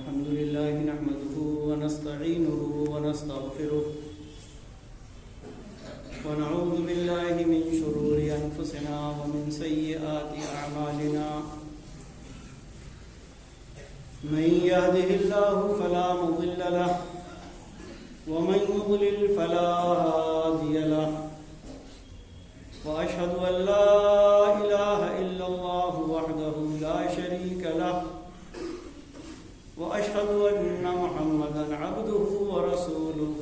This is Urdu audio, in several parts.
الحمد لله نحمده ونستعينه ونستغفره ونعوذ بالله من شرور أنفسنا ومن سيئات أعمالنا من يهده الله فلا مضل له ومن يضلل فلا هادي له وأشهد أن لا إله إلا الله وحده لا شريك له وأشهد أن محمدا عبده ورسوله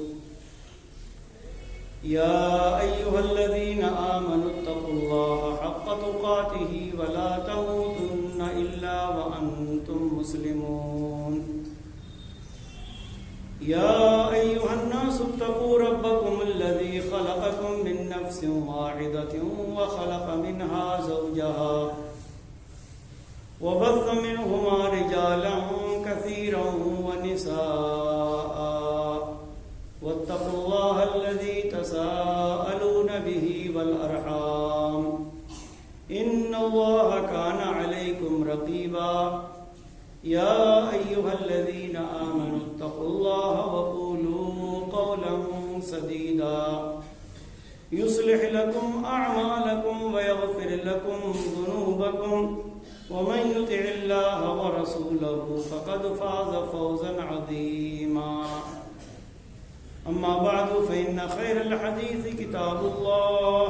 يا أيها الذين آمنوا اتقوا الله حق تقاته ولا تموتن إلا وأنتم مسلمون يا أيها الناس اتقوا ربكم الذي خلقكم من نفس واحدة وخلق منها زوجها وبث منهما رجالا كثيرا ونساء واتقوا الله الذي تساءلون به والأرحام إن الله كان عليكم رقيبا يا أيها الذين آمنوا اتقوا الله وقولوا قولا سديدا يصلح لكم أعمالكم ويغفر لكم ذنوبكم ومن يطع الله ورسوله فقد فاز فوزا عظيما أما بعد فإن خير الحديث كتاب الله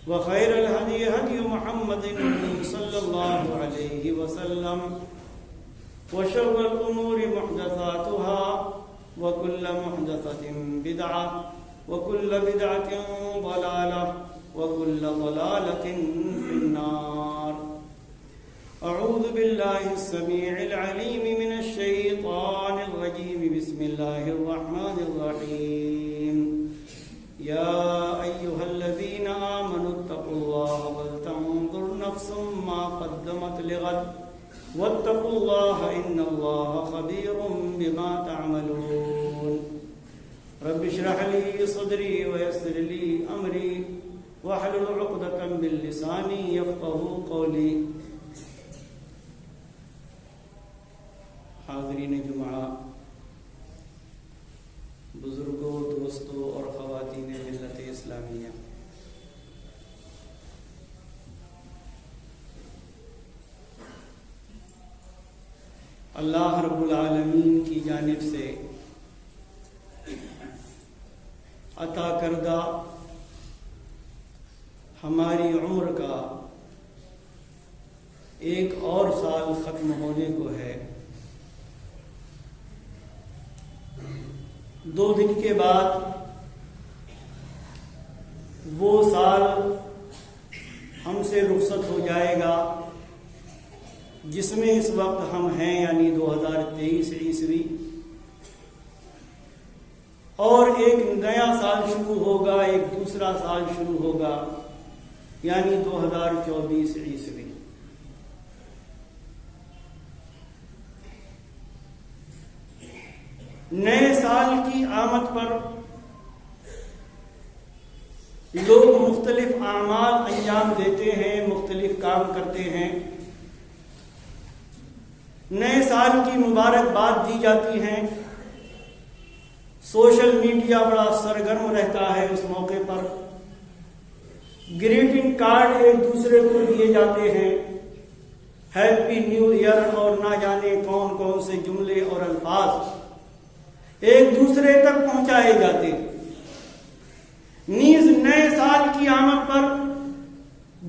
وخير الهدي هدي محمد صلى الله عليه وسلم وشر الأمور محدثاتها وكل محدثة بدعة وكل بدعة ضلالة وكل ضلالة في النار. أعوذ بالله السميع العليم من الشيطان الرجيم. بسم الله الرحمن الرحيم. يا أيها الذين آمنوا اتقوا الله ولتنظر نفس ما قدمت لغد واتقوا الله إن الله خبير بما تعملون. رب اشرح لي صدري ويسر لي أمري واحلل عقدة من لساني يفقهوا قولي. حاضرین جمعہ، بزرگوں، دوستوں اور خواتین ملت اسلامیہ، اللہ رب العالمین کی جانب سے عطا کردہ ہماری عمر کا ایک اور سال ختم ہونے کو ہے. 2 دن کے بعد وہ سال ہم سے رخصت ہو جائے گا جس میں اس وقت ہم ہیں، یعنی 2023 عیسوی، اور ایک نیا سال شروع ہوگا، ایک دوسرا سال شروع ہوگا، یعنی 2024 عیسوی. نئے سال کی آمد پر لوگ مختلف اعمال انجام دیتے ہیں، مختلف کام کرتے ہیں. نئے سال کی مبارکباد دی جاتی ہیں. سوشل میڈیا بڑا سرگرم رہتا ہے اس موقع پر. گریٹنگ کارڈ ایک دوسرے کو دیے جاتے ہیں، ہیپی نیو ایئر اور نہ جانے کون کون سے جملے اور الفاظ ایک دوسرے تک پہنچائے جاتے ہیں. نیز نئے سال کی آمد پر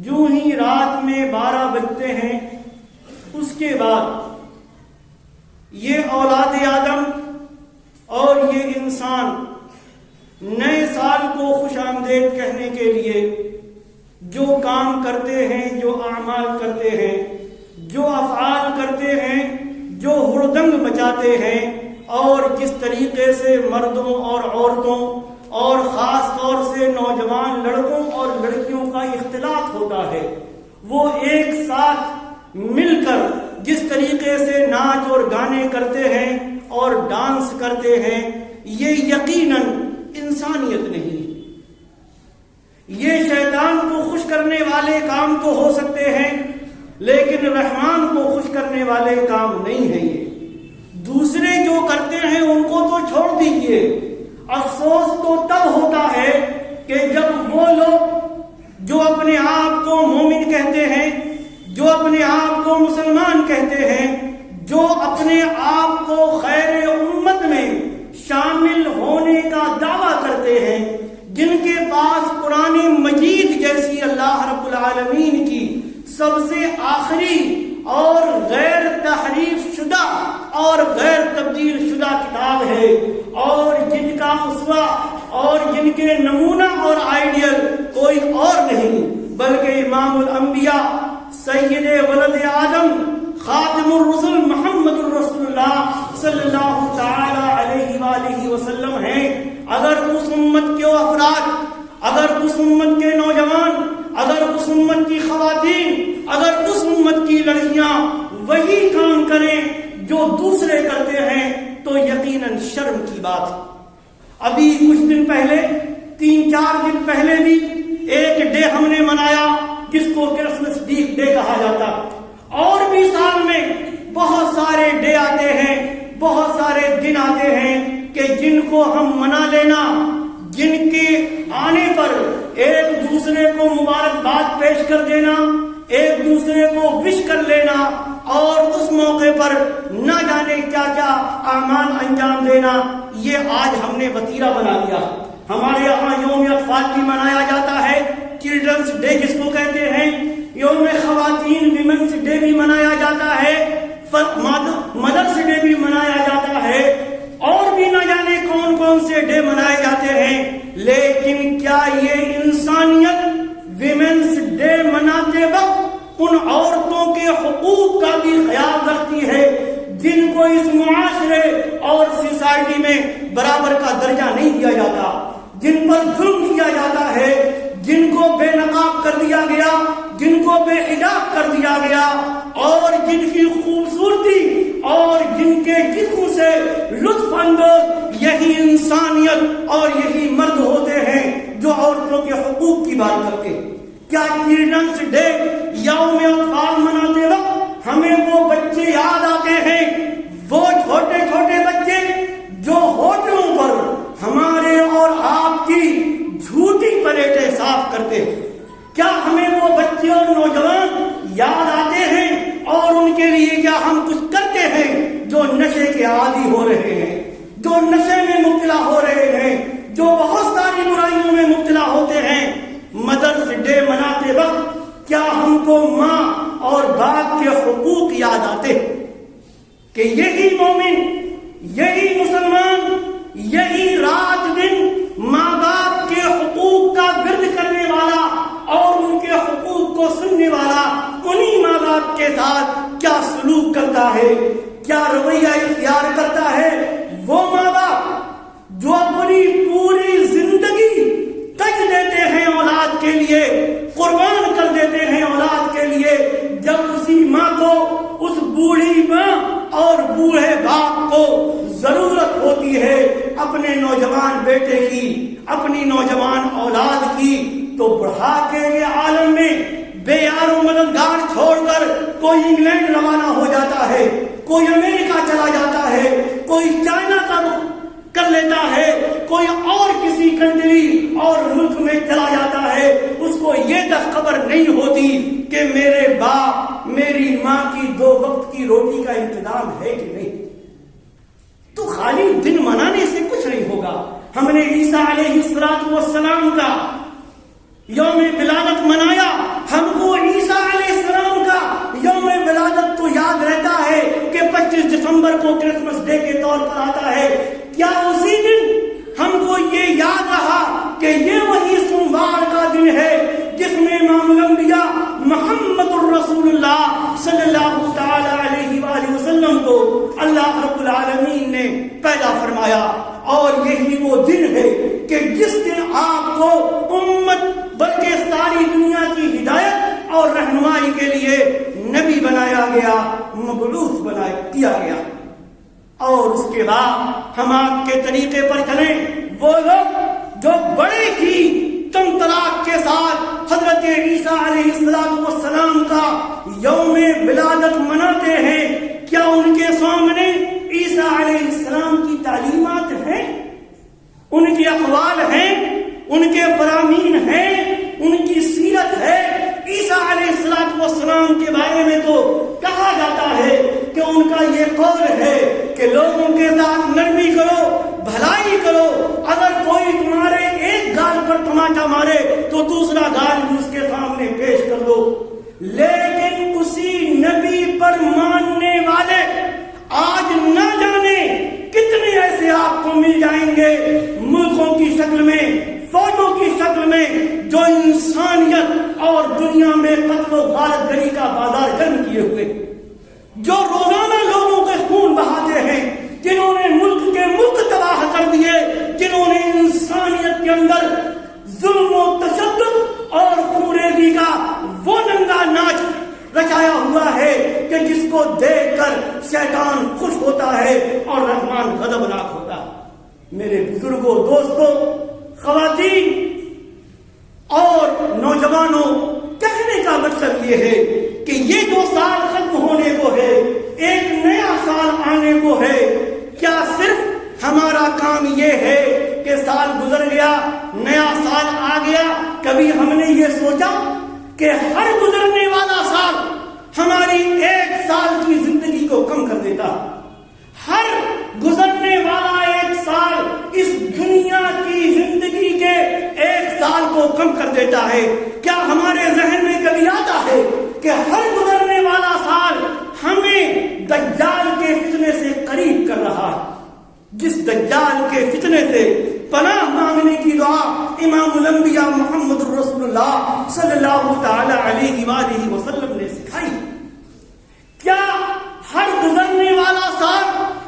جو ہی رات میں 12 بجتے ہیں، اس کے بعد یہ اولاد آدم اور یہ انسان نئے سال کو خوش آمدید کہنے کے لیے جو کام کرتے ہیں، جو اعمال کرتے ہیں، جو افعال کرتے ہیں، جو ہڑدنگ مچاتے ہیں، اور جس طریقے سے مردوں اور عورتوں اور خاص طور سے نوجوان لڑکوں اور لڑکیوں کا اختلاط ہوتا ہے، وہ ایک ساتھ مل کر جس طریقے سے ناچ اور گانے کرتے ہیں اور ڈانس کرتے ہیں، یہ یقیناً انسانیت نہیں. یہ شیطان کو خوش کرنے والے کام تو ہو سکتے ہیں، لیکن رحمان کو خوش کرنے والے کام نہیں ہیں. یہ دوسرے جو کرتے ہیں ان کو تو چھوڑ دیجئے، افسوس تو تب ہوتا ہے کہ جب وہ لوگ جو اپنے آپ کو مومن کہتے ہیں، جو اپنے آپ کو مسلمان کہتے ہیں، جو اپنے آپ کو خیر امت میں شامل ہونے کا دعویٰ کرتے ہیں، جن کے پاس قرآن مجید جیسی اللہ رب العالمین کی سب سے آخری اور غیر تحریف شدہ اور غیر تبدیل شدہ کتاب ہے، اور جن کا اسوہ اور جن کے نمونہ اور آئیڈیل کوئی اور نہیں بلکہ امام الانبیاء سید ولد آدم خاتم الرسل محمد الرسول اللہ صلی اللہ تعالی علیہ وآلہ وسلم ہیں۔ اگر اس امت کے افراد، اگر اس امت کے نوجوان، اگر اس امت کی خواتین، اگر اس امت کی لڑکیاں وہی کام کریں جو دوسرے کرتے ہیں تو یقیناً شرم کی بات ہے۔ ابھی کچھ دن پہلے، 3-4 دن پہلے بھی ایک ڈے ہم نے منایا جس کو کرسمس ڈے کہا جاتا، اور بھی سال میں بہت سارے ڈے آتے ہیں، بہت سارے دن آتے ہیں کہ جن کو ہم منا لینا، جن کے آنے پر ایک دوسرے کو مبارکباد پیش کر دینا، ایک دوسرے کو وش کر لینا، اور اس موقع پر نہ جانے کیا کیا اعمال انجام دینا، یہ آج ہم نے وتیرہ بنا لیا۔ ہمارے یہاں یوم اطفال بھی منایا جاتا ہے، چلڈرنس ڈے جس کو کہتے ہیں، یوم خواتین ویمنس ڈے بھی منایا جاتا ہے، مدرس ڈے بھی منایا جاتا ہے، اور بھی نہ جانے کون کون سے ڈے منائے جاتے ہیں۔ لیکن کیا یہ انسانیت ویمنس ڈے مناتے وقت ان عورتوں کے حقوق کا بھی خیال رکھتی ہے جن کو اس معاشرے اور سوسائٹی میں برابر کا درجہ نہیں دیا جاتا، جن پر ظلم کیا جاتا ہے، جن کو بے نقاب کر دیا گیا، جن کو بے حجاب کر دیا گیا، اور جن کی خوبصورتی اور جن کے جسم سے لطف اندوز یہی انسانیت اور یہی مرد ہوتے ہیں جو عورتوں کے حقوق کی بات کرتے ہیں۔ کیا چلڈرنس ڈے یوم اطفال مناتے وقت ہمیں وہ بچے یاد آتے ہیں، وہ چھوٹے چھوٹے بچے جو ہوٹلوں پر ہمارے اور آپ کی جھوٹی پلیٹیں صاف کرتے ہیں؟ کیا ہمیں وہ بچے اور نوجوان یاد آتے ہیں، اور ان کے لیے کیا ہم کچھ کرتے ہیں جو نشے کے عادی ہو رہے ہیں، جو نشے میں مبتلا ہو رہے ہیں، جو بہت ساری برائیوں میں مبتلا ہوتے ہیں؟ مدرس ڈے مناتے وقت کیا ہم کو ماں اور باپ کے حقوق یاد آتے کہ یہی مومن، یہی مسلمان، یہی رات دن ماں باپ کے حقوق کا ورد کرنے والا اور ان کے حقوق کو سننے والا انہی ماں باپ کے ساتھ کیا سلوک کرتا ہے، کیا رویہ اختیار کرتا ہے؟ وہ ماں باپ جو اپنی پوری زندگی تج دیتے ہیں اولاد کے لیے، قربان کر دیتے ہیں اولاد کے لیے، جب اسی ماں کو، اس بوڑھی ماں اور بوڑھے باپ کو ضرورت ہوتی ہے اپنے نوجوان بیٹے کی، اپنی نوجوان اولاد کی، تو بڑھاپے کے عالم میں بے یار و مددگار چھوڑ کر کوئی انگلینڈ روانہ ہو جاتا ہے، کوئی امریکہ چلا جاتا ہے، کوئی چائنا کا رخ کر لیتا ہے، کوئی اور کسی کنٹری اور ملک میں چلا جاتا ہے، اس کو یہ تک خبر نہیں ہوتی کہ میرے باپ، میری ماں کی 2 وقت کی روٹی کا انتظام ہے کہ نہیں۔ تو خالی دن منانے سے کچھ نہیں ہوگا۔ ہم نے عیسیٰ علیہ السلام کا یوم ولادت منایا، ہم کو عیسیٰ علیہ السلام کا یوم ولادت تو یاد رہتا ہے کہ 25 دسمبر کو کرسمس ڈے کے طور پر آتا ہے۔ کیا اسی دن ہم کو یہ یاد رہا کہ یہ وہی سوموار کا دن ہے جس میں امام الانبیاء محمد الرسول اللہ صلی اللہ تعالی علیہ وآلہ وسلم کو اللہ رب العالمین نے پیدا فرمایا؟ اور یہی وہ دن ہے کہ جس دن آپ کو امت بلکہ ساری دنیا کی ہدایت اور رہنمائی کے لیے نبی بنایا گیا، مبعوث کیا گیا۔ اور اس کے بعد ہم آپ کے طریقے پر چلیں، وہ لوگ جو بڑے ہی تم طلاق کے ساتھ حضرت عیسیٰ علیہ السلام کا یوم ولادت مناتے ہیں، کیا ان کے سامنے عیسیٰ اقوال ہیں، ان کے فرامین ہیں، ان کی سیرت ہے۔ عیسیٰ علیہ السلام کے بارے میں تو کہا جاتا ہے کہ ان کا یہ قول ہے کہ لوگوں کے ساتھ نرمی کرو، بھلائی کرو، اگر کوئی تمہارے ایک گال پر تماچا مارے تو دوسرا گال بھی اس کے سامنے پیش کر دو۔ لیکن اسی نبی پر ماننے والے آج نہ جانے کتنے ایسے آپ کو مل جائیں گے ملکوں کی شکل میں، فوجوں کی شکل میں، جو انسانیت اور دنیا میں قتل و غارت گری کا بازار گرم کیے ہوئے، جو روزانہ لوگوں کے خون بہاتے ہیں، جنہوں نے ملک تباہ کر دیے، جنہوں نے انسانیت کے اندر ظلم و تشدد اور خونریزی کا وہ ننگا ناچ رچایا ہوا ہے کہ جس کو دیکھ کر شیطان خوش ہوتا ہے اور رحمان غضبناک ہوتا ہے۔ میرے بزرگوں، دوستوں، خواتین اور نوجوانوں، کہنے کا مطلب یہ ہے کہ یہ جو سال ختم ہونے کو ہے، ایک نیا سال آنے کو ہے، کیا صرف ہمارا کام یہ ہے کہ سال گزر گیا، نیا سال آ گیا؟ کبھی ہم نے یہ سوچا کہ ہر گزرنے والا سال ہماری ایک سال کی زندگی کو کم کر دیتا؟ ہر گزرنے والا ایک سال اس دنیا کی زندگی کے ایک سال کو کم کر دیتا ہے؟ کیا ہمارے ذہن میں کبھی آتا ہے کہ ہر گزرنے والا سال ہمیں دجال کے فتنے سے قریب کر رہا ہے؟ جس دجال کے فتنے سے پناہ مانگنے کی دعا امام الانبیاء محمد رسول اللہ صلی اللہ تعالی علیہ وآلہ وسلم نے سکھائی، کیا ہر گزرنے والا سال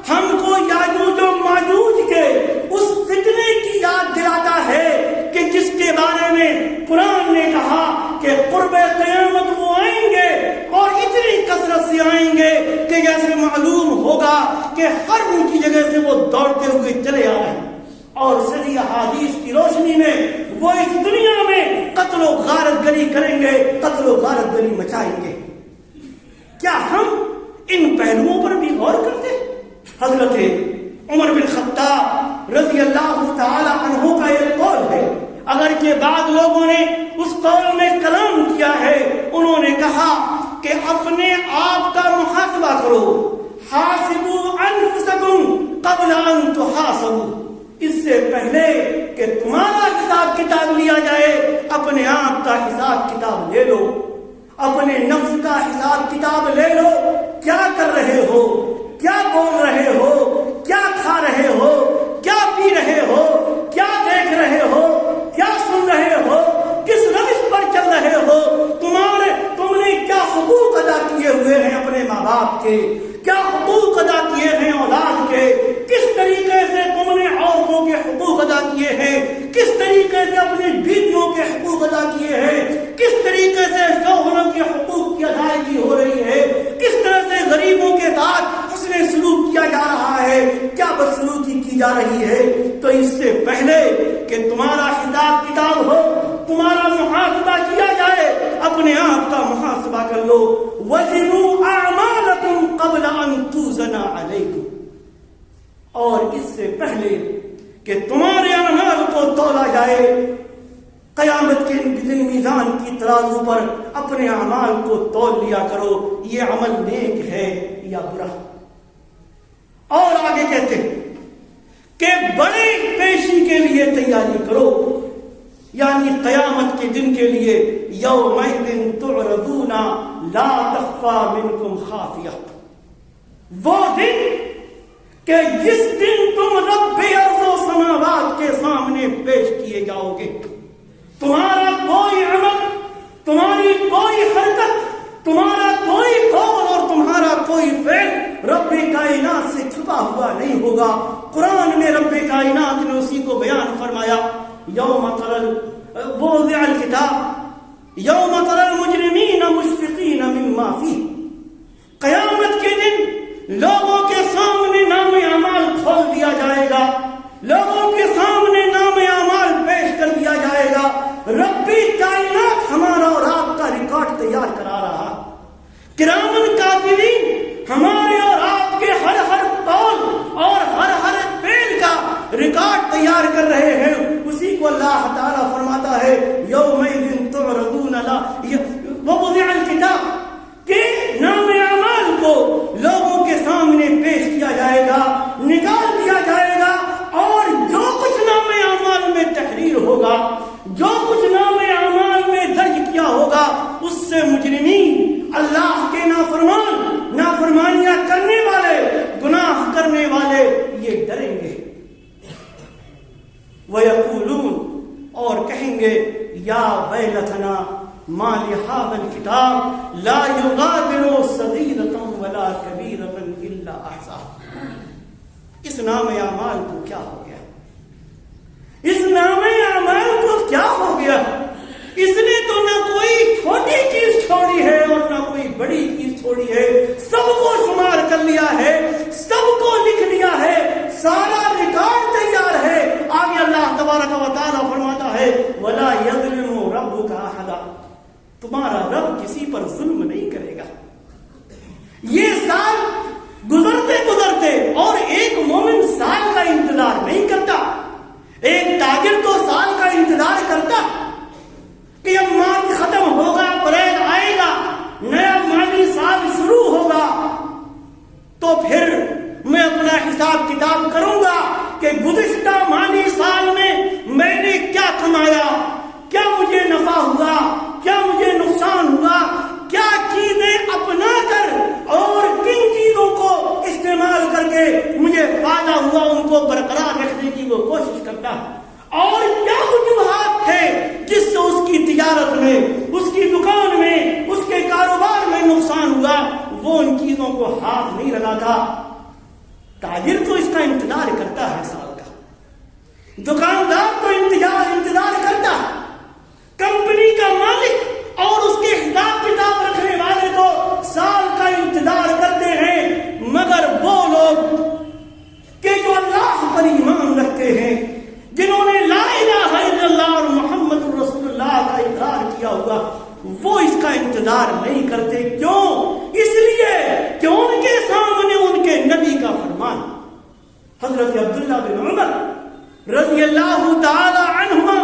ہم کو یاجوج و ماجوج کے اس فتنے کی یاد دلاتا ہے کہ جس کے بارے میں قرآن نے کہا کہ قرب قیامت وہ آئیں گے اور اتنی کثرت سے آئیں گے کہ جیسے معلوم ہوگا کہ ہر ان کی جگہ سے وہ دوڑتے ہوئے چلے آ رہے ہیں، اور صحیح احادیث کی روشنی میں وہ اس دنیا میں قتل و غارت گری کریں گے، قتل و غارت گری مچائیں گے۔ کیا ہم ان پہلوؤں پر بھی غور کرتے؟ حضرت عمر بن خطاب رضی اللہ تعالی عنہ کا ایک قول ہے، اگر کہ بعض لوگوں نے اس قول میں کلام کیا ہے، انہوں نے کہا کہ اپنے آپ کا محاسبہ کرو، حاسبوا انفسکم قبل ان تحاسبوا، اس سے پہلے کہ تمہارا حساب کتاب لیا جائے اپنے آپ کا حساب کتاب لے لو، اپنے نفس کا حساب کتاب لے لو۔ کیا کر رہے ہو، کیا بول رہے ہو، کیا کھا رہے ہو، کیا پی رہے ہو، کیا دیکھ رہے ہو، کیا سن رہے ہو، کس روش پر چل رہے ہو، تم نے کیا حقوق ادا کیے ہوئے ہیں اپنے ماں باپ کے، کیا حقوق ادا کیے ہیں اولاد کے، کس طریقے سے تم نے عورتوں کے حقوق ادا کیے ہیں، کس طریقے سے اپنی بیویوں کے حقوق ادا کیے ہیں، کس طریقے سے شوہروں کے حقوق کی ادائیگی ہو رہی ہے، کس طرح سے غریبوں کے ساتھ حسن سلوک کیا جا رہا ہے، کیا بدسلوکی کی جا رہی ہے۔ تو اس سے پہلے کہ تمہارا حساب کتاب ہو، تمہارا محاسبہ کیا جائے، اپنے آپ کا محاسبہ کر لو۔ وَزِنُوا أَعْمَالَكُمْ قَبْلَ أَن تُوزَنَ عَلَيْكُمْ، اور اس سے پہلے کہ تمہارے اعمال کو تولا جائے، قیامت کے دن میزان کی ترازو پر اپنے اعمال کو تول لیا کرو، یہ عمل نیک ہے یا برا۔ اور آگے کہتے ہیں کہ بڑے پیشی کے لیے تیاری کرو، یعنی قیامت کے دن کے لیے یومئذ تعرضون لا تخفی منکم خافیہ، وہ دن کہ جس دن تم رب ارض و سماوات کے سامنے پیش کیے جاؤ گے، تمہارا کوئی عمل، تمہاری کوئی حرکت، تمہارا کوئی قول اور تمہارا کوئی فعل رب کائنات سے چھپا ہوا نہیں ہوگا۔ قرآن میں رب کائنات نے اسی کو بیان فرمایا، یوم وضع الکتاب یوم تری المجرمین مشفقین مما فیہ، قیامت کے دن لوگوں کے سامنے نام اعمال کھول دیا جائے گا، لوگوں کے سامنے نام اعمال پیش کر دیا جائے گا۔ ربی کائنات ہمارا اور آپ کا ریکارڈ تیار کرا رہا، کرامن کاتبین ہمارے اور آپ کے ہر قول اور ہر فعل کا ریکارڈ تیار کر کر رہے ہیں اسی کو اللہ تعالیٰ فرماتا ہے یومئذ تعرضون ووضع الکتاب کہ نام اعمال کو لوگوں کے سامنے پیش کیا جائے گا، نکال دیا جائے گا، اور جو کچھ نام اعمال میں تحریر ہوگا، جو کچھ نام اعمال میں درج کیا ہوگا، اس سے مجرمین، اللہ کے نافرمانیاں کرنے والے، گناہ کرنے والے یہ ڈریں گے۔ وَيَقُولُونَ اور کہیں گے یا ویلتنا ما لهذا الكتاب لا يغادر صغيرة ولا كبيرة الا احصاها۔ اس نام اعمال کو کیا ہو گیا؟ اس نام اعمال کو کیا ہو گیا؟ اس نے تو نہ کوئی چھوٹی چیز چھوڑی ہے اور نہ کوئی بڑی چیز چھوڑی ہے، سب کو شمار کر لیا ہے، سب کو لکھ لیا ہے، سارا ریکارڈ تیار ہے۔ آگے اللہ تبارک و تعالی فرماتا ہے ولا یظلم ربک احدا، تمہارا رب کسی پر ظلم نہیں کرے گا۔ یہ سال گزرتے گزرتے، اور ایک مومن سال کا انتظار نہیں کرتا، ایک تاجر تو سال کا انتظار کرتا کہ اب مارچ ختم ہوگا، اپریل آئے گا، نیا مالی سال شروع ہوگا، تو پھر میں اپنا حساب کتاب کروں گا کہ گزشتہ مالی سال میں نے کیا کمایا، کیا مجھے نفع ہوا، کیا مجھے نقصان ہوا، کیا چیزیں اپنا کر اور کن چیزوں کو استعمال کر کے مجھے فائدہ ہوا ان کو برقرار رکھنے کی وہ کوشش کرتا ہے، اور کیا وجوہات تھے جس سے اس کی تجارت میں، اس کی دکان میں، اس کے کاروبار میں نقصان ہوا، وہ ان چیزوں کو ہاتھ نہیں لگاتا۔ تاجر تو اس کا انتظار کرتا ہے سال کا، دکاندار تو انتظار کرتا ہے، کمپنی کا مالک اور اس کے حساب کتاب رکھنے والے تو سال کا انتظار کرتے ہیں، مگر وہ لوگ کہ جو اللہ پر ایمان رکھتے ہیں، جنہوں نے لا الہ الا اللہ اور محمد رسول اللہ کا اقرار کیا ہوا، وہ اس کا انتظار نہیں کرتے۔ کیوں؟ اس لیے کہ ان کے سامنے ان کے نبی کا فرمان، حضرت عبداللہ بن عمر رضی اللہ تعالی عنہما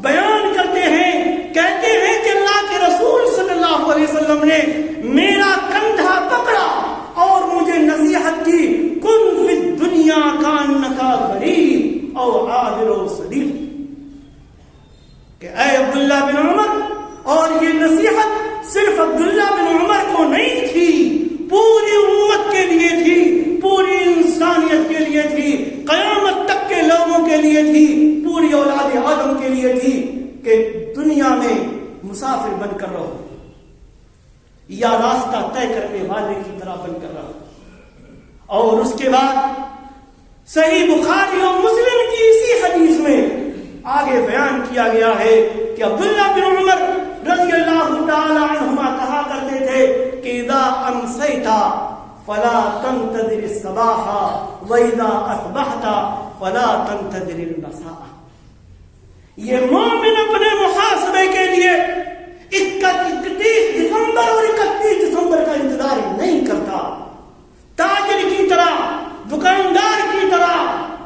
بیان کرتے ہیں، کہتے ہیں کہ اللہ کے رسول صلی اللہ علیہ وسلم نے میرا کندھا پکڑا اور مجھے نصیحت کی، کن فی الدنیا کانکا غریب او عابر و سبیل، کہ اے عبداللہ بن عمر، اور یہ نصیحت صرف عبداللہ بن عمر کو نہیں تھی، پوری امت کے لیے تھی، پوری انسانیت کے لیے تھی، قیامت تک کے لوگوں کے لیے تھی، پوری اولاد آدم کے لیے تھی، کہ دنیا میں مسافر بن کر رہو یا راستہ طے کرنے والے کی طرح بن کر رہو۔ اور اس کے بعد صحیح بخاری اور مسلم کی اسی حدیث میں آگے بیان کیا گیا ہے کہ عبداللہ بن عمر رضی اللہ تعالی عنہما کہا کرتے تھے کہ اذا امسیت فلا تنتظر الصباح واذا اصبحت فلا تنتظر المساء۔ یہ مومن اپنے محاسبے کے لیے 31 دسمبر اور 31 دسمبر کا انتظار نہیں کرتا، تاجر کی طرح، دکاندار کی طرح،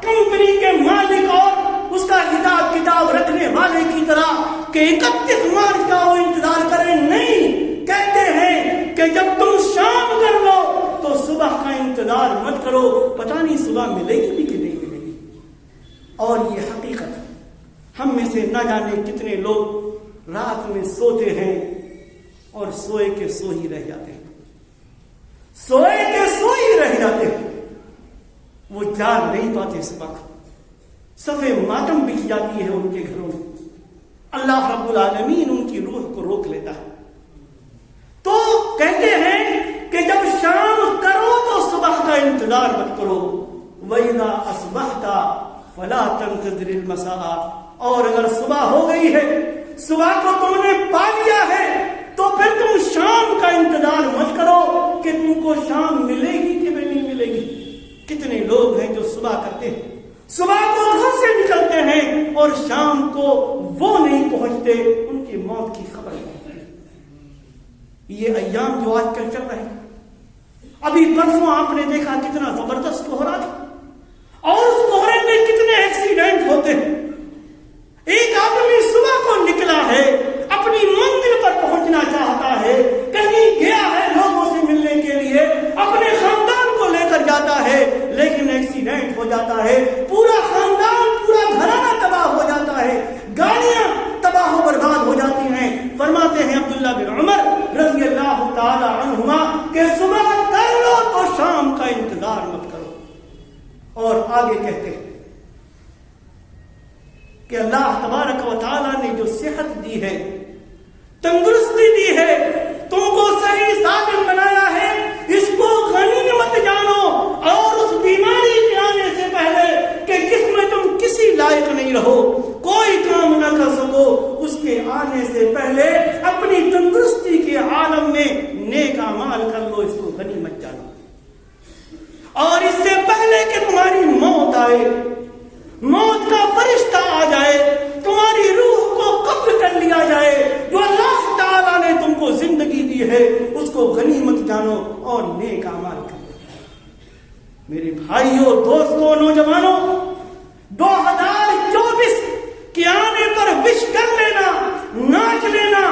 کمپنی کے مالک اور اس کا حساب کتاب رکھنے والے کی طرح کہ 31 مارچ کا وہ انتظار کریں، نہیں، کہتے ہیں کہ جب تم شام کر لو تو صبح کا انتظار مت کرو، پتہ نہیں صبح ملے گی بھی کہ نہیں ملے گی۔ اور یہ حقیقت، ہم میں سے نہ جانے کتنے لوگ رات میں سوتے ہیں اور سوئے کے سو ہی رہ جاتے ہیں، سوئے کے سو ہی رہ جاتے ہیں، وہ جاگ نہیں پاتے صبح کو، صفے ماتم بچ جاتی ہے ان کے گھروں میں، اللہ رب العالمین ان کی روح کو روک لیتا ہے۔ تو کہتے ہیں کہ جب شام کرو تو صبح کا انتظار مت کرو، وَإِذَا أَصْبَحْتَ فَلَا تَنْتَظِرِ الْمَسَاءَ، اور اگر صبح ہو گئی ہے، صبح کو تم نے پا لیا ہے، تو پھر تم شام کا انتظار مت کرو کہ تم کو شام ملے گی کہ نہیں ملے گی۔ کتنے لوگ ہیں جو صبح کرتے ہیں، صبح کو گھر سے نکلتے ہیں اور شام کو وہ نہیں پہنچتے، ان کی موت کی خبر نہیں ہوتی۔ یہ ایام جو آج کل چل رہے ہیں، ابھی پرسوں آپ نے دیکھا کتنا زبردست کوہرا تھا، اور اس کوہرے میں کتنے ایکسیڈنٹ ہوتے ہوتے ہیں. ایک آدمی صبح کو نکلا ہے, اپنی منزل پر پہنچنا چاہتا ہے, کہیں گیا ہے لوگوں سے ملنے کے لیے, اپنے خاندان کو لے کر جاتا ہے, لیکن ایکسیڈنٹ ہو جاتا ہے, پورا خاندان پورا گھرانہ تباہ ہو جاتا ہے, گاڑیاں تباہ و برباد ہو جاتی ہیں. فرماتے ہیں عبداللہ بن عمر رضی اللہ تعالی عنہما کہ صبح کر لو تو شام کا انتظار مت کرو. اور آگے کہتے ہیں کہ اللہ تبارک و تعالیٰ نے جو صحت دی ہے, تندرستی دی ہے, تم کو صحیح سالم بنایا ہے, اس کو غنیمت جانو, اور اس بیماری کے آنے سے پہلے کہ جس میں تم کسی لائق نہیں رہو, کوئی کام نہ کر سکو, اس کے آنے سے پہلے اپنی تندرستی کے عالم میں نیک اعمال کر لو, اس کو غنیمت جانو. اور اس سے پہلے کہ تمہاری موت آئے, موت کا فرشتہ آ جائے, تمہاری روح کو قبض کر لیا جائے, جو اللہ تعالیٰ نے تم کو زندگی دی ہے اس کو غنیمت جانو اور نیک اعمال کرو. میرے بھائیوں, دوستوں, نوجوانوں, 2024 کے آنے پر وش کر لینا, ناچ لینا,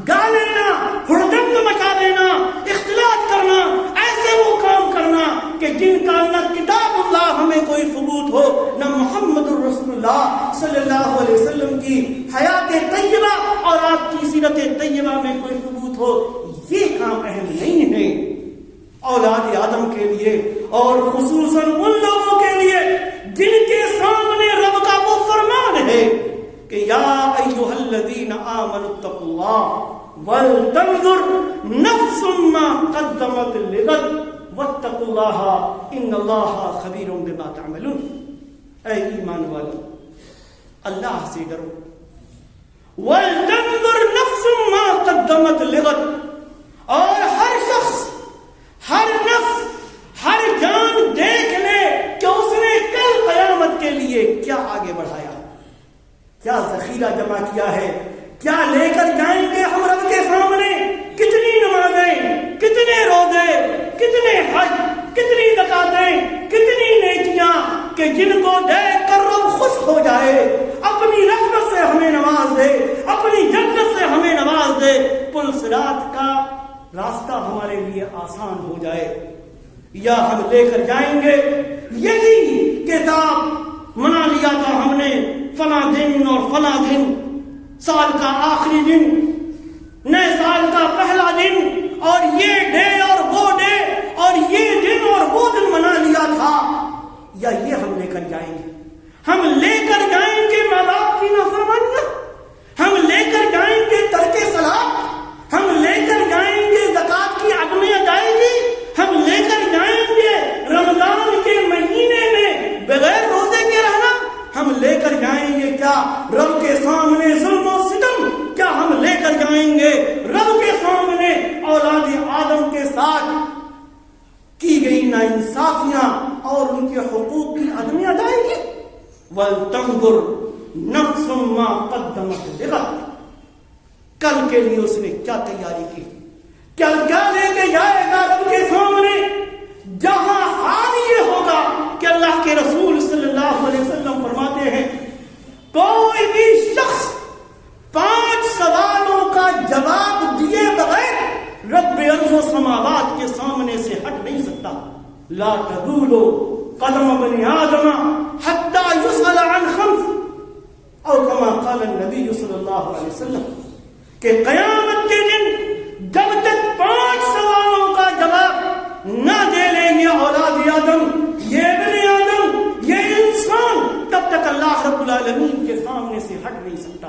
گا لینا, ہڑدنگ مچا لینا, اختلاط کرنا, ایسے وہ کام کرنا کہ جن کا نہ کتاب اللہ ہمیں کوئی ثبوت ہو, نہ محمد الرسول اللہ صلی اللہ علیہ وسلم کی حیات طیبہ اور آپ کی سیرت طیبہ میں کوئی ثبوت ہو, یہ کام اہم نہیں ہے اولاد آدم کے لیے, اور خصوصاً ان لوگوں کے لیے جن کے سامنے رب کا وہ فرمان ہے کہ یا ایھا الذین آمنوا اتقوا اللہ ولتنظر نفس ما قدمت لغد واتقوا اللہ ان اللہ خبیر بما تعملون. اے ایمان والو, اللہ سے ڈرو. ولتنظر نفس ما قدمت لغد, اور ہر شخص, ہر نفس, ہر جان دیکھ لے کہ اس نے کل قیامت کے لیے کیا آگے بڑھایا, کیا ذخیرہ جمع کیا ہے, کیا لے کر جائیں گے ہم رب کے سامنے, کتنی نمازیں, کتنے روزے, کتنے حج, کتنی زکاتیں, کتنی نیکیاں کہ جن کو دیکھ کر رب خوش ہو جائے, اپنی رحمت سے ہمیں نواز دے, اپنی جنت سے ہمیں نواز دے, پل صراط کا راستہ ہمارے لیے آسان ہو جائے. یا ہم لے کر جائیں گے یہی کتاب منا لیا تھا ہم نے, فلاں دن اور فلاں دن, سال کا آخری دن, نئے سال کا پہلا دن, اور یہ ڈے اور وہ ڈے, اور یہ دن اور وہ دن منا لیا تھا, یا یہ ہم لے کر جائیں گے؟ ہم لے کر جائیں گے ماں باپ کی نافرمانیاں, ہم لے کر جائیں گے ترک صلاۃ, ہم لے کر جائیں گے زکات کی عدم ادائیگی, ہم لے کر جائیں گے رمضان کے مہینے میں بغیر روزے کے رہنا, ہم لے کر جائیں گے کیا رب کے سامنے ظلم و ستم, کیا ہم لے کر جائیں گے رب کے سامنے اولاد آدم کے ساتھ کی گئی ناانصافیاں اور ان کے حقوق کی عدم ادائیگی؟ وَلْتَنْظُرْ نَفْسٌ مَا قَدَّمَتْ لِغَدٍ, کل کے لیے اس نے کیا تیاری کی, کیا لے کے جائے گا رب کے سامنے, جہاں حال یہ ہوگا کہ اللہ کے رسول صلی اللہ علیہ وسلم فرماتے ہیں کوئی بھی شخص 5 سوالوں کا جواب دیے بغیر رب ارض و سماوات کے سامنے سے ہٹ نہیں سکتا. لا تزول قدم ابن آدم حتى يسأل عن 5 او كما قال النبی صلی اللہ علیہ وسلم کہ قیامت کے دن جب تک 5 سوالوں کا جواب نہ دے لیں گے اولاد آدم, یہ ابن آدم, یہ انسان, تب تک اللہ رب العالمین کے سامنے سے ہٹ نہیں سکتا.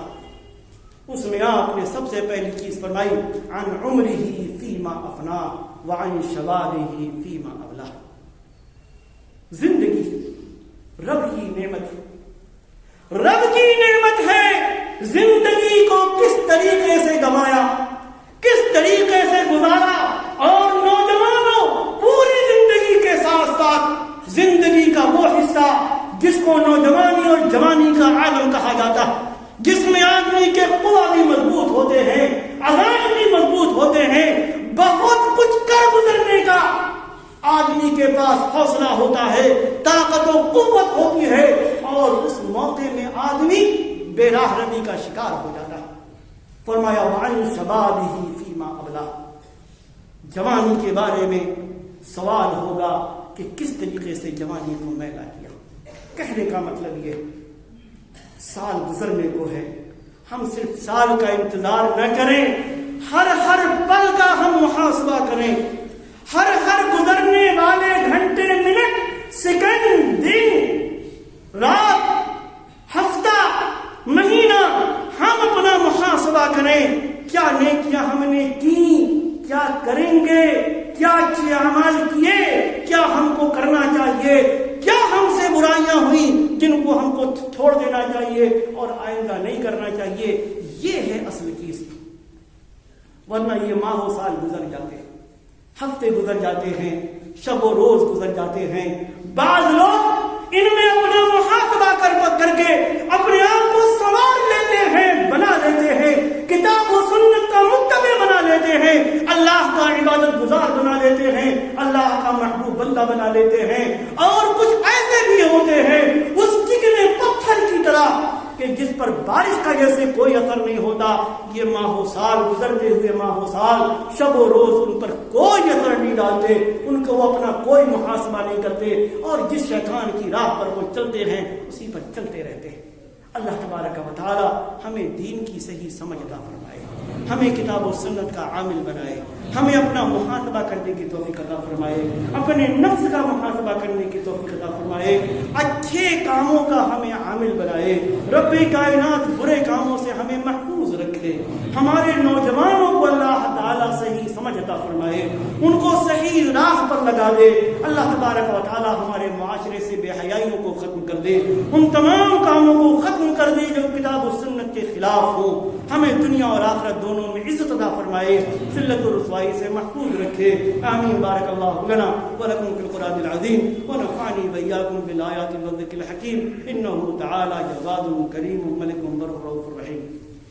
اس میں آپ نے سب سے پہلی چیز فرمائی عن عمرہ فیما افنا وعن شبابہ فیما ابلا. زندگی رب کی نعمت ہے, رب کی نعمت ہے. زندگی کو کس طریقے سے گوایا, کس طریقے سے گزارا, اور نوجوانوں پوری زندگی کے ساتھ ساتھ زندگی کا وہ حصہ جس کو نوجوانی اور جوانی کا عالم کہا جاتا ہے, جس میں آدمی کے قوا بھی مضبوط ہوتے ہیں, عزائم بھی مضبوط ہوتے ہیں, بہت کچھ کر گزرنے کا آدمی کے پاس حوصلہ ہوتا ہے، طاقت و قوت ہوتی ہے، اور اس موقع میں آدمی بے راہ روی کا شکار ہو جاتا ہے۔ فرمایا وَعَنْ شَبَابِهِ فِيمَا أَبْلَىٰ، جوانی کے بارے میں سوال ہوگا کہ کس طریقے سے جوانی کو میلا کیا۔ کہنے کا مطلب یہ سال گزرنے کو ہے، ہم صرف سال کا انتظار نہ کریں، ہر پل کا ہم محاسبہ کریں، ہر گزرنے والے گھنٹے، منٹ، سیکنڈ، دن، رات، ہفتہ، مہینہ ہم اپنا محاسبہ کریں۔ کیا نیکیاں ہم نے کی، کیا کریں گے، کیا اچھے اعمال کیے، کیا ہم کو کرنا چاہیے، کیا ہم سے برائیاں ہوئیں جن کو ہم کو چھوڑ دینا چاہیے اور آئندہ نہیں کرنا چاہیے۔ یہ ہے اصل چیز، ورنہ یہ ماہ و سال گزر جاتے ہیں، ہفتے گزر جاتے ہیں، شب و روز گزر جاتے ہیں۔ بعض لوگ ان میں اپنا محاسبہ کر کے اپنے آپ کو سنوار لیتے ہیں، بنا لیتے ہیں، کتاب و سنت کا متبع بنا لیتے ہیں، اللہ کا عبادت گزار بنا لیتے ہیں، اللہ کا محبوب بندہ بنا لیتے ہیں، اور کچھ ایسے بھی ہوتے ہیں اس چکنے پتھر کی طرح کہ جس پر بارش کا جیسے کوئی اثر نہیں ہوتا۔ یہ ماہ و سال گزرتے ہوئے ماہ و سال، شب و روز ان پر کوئی اثر نہیں ڈالتے، ان کو وہ اپنا کوئی محاسبہ نہیں کرتے، اور جس شیطان کی راہ پر وہ چلتے ہیں اسی پر چلتے رہتے ہیں۔ اللہ تبارک و تعالی ہمیں دین کی صحیح سمجھ عطا فرمائے، ہمیں کتاب و سنت کا عامل بنائے، ہمیں اپنا محاسبہ کرنے کی توفیق عطا فرمائے، اپنے نفس کا محاسبہ کرنے کی توفیق عطا فرمائے، اچھے کاموں کا ہمیں عامل بنائے، رب کائنات برے کاموں سے ہمیں محفوظ رکھے، ہمارے نوجوانوں کو اللہ تعالیٰ صحیح سمجھ عطا فرمائے، ان کو صحیح راہ پر لگا دے۔ اللہ تبارک و تعالیٰ ہمارے معاشرے سے بے حیائیوں کو ختم کر دے، ان تمام کاموں کو ختم کر دے جو کتاب و سنت کے خلاف ہو، ہمیں دنیا اور آخرت دونوں میں عزت عطا فرمائے، ذلت و رسوائی سے محفوظ رکھے۔ آمین۔ بارک اللہ لنا ولکم فی القرآن العظیم ونفعنی وإیاکم بالآیات والذکر الحکیم، انہ تعالی جواد کریم ملک بر رؤوف رحیم۔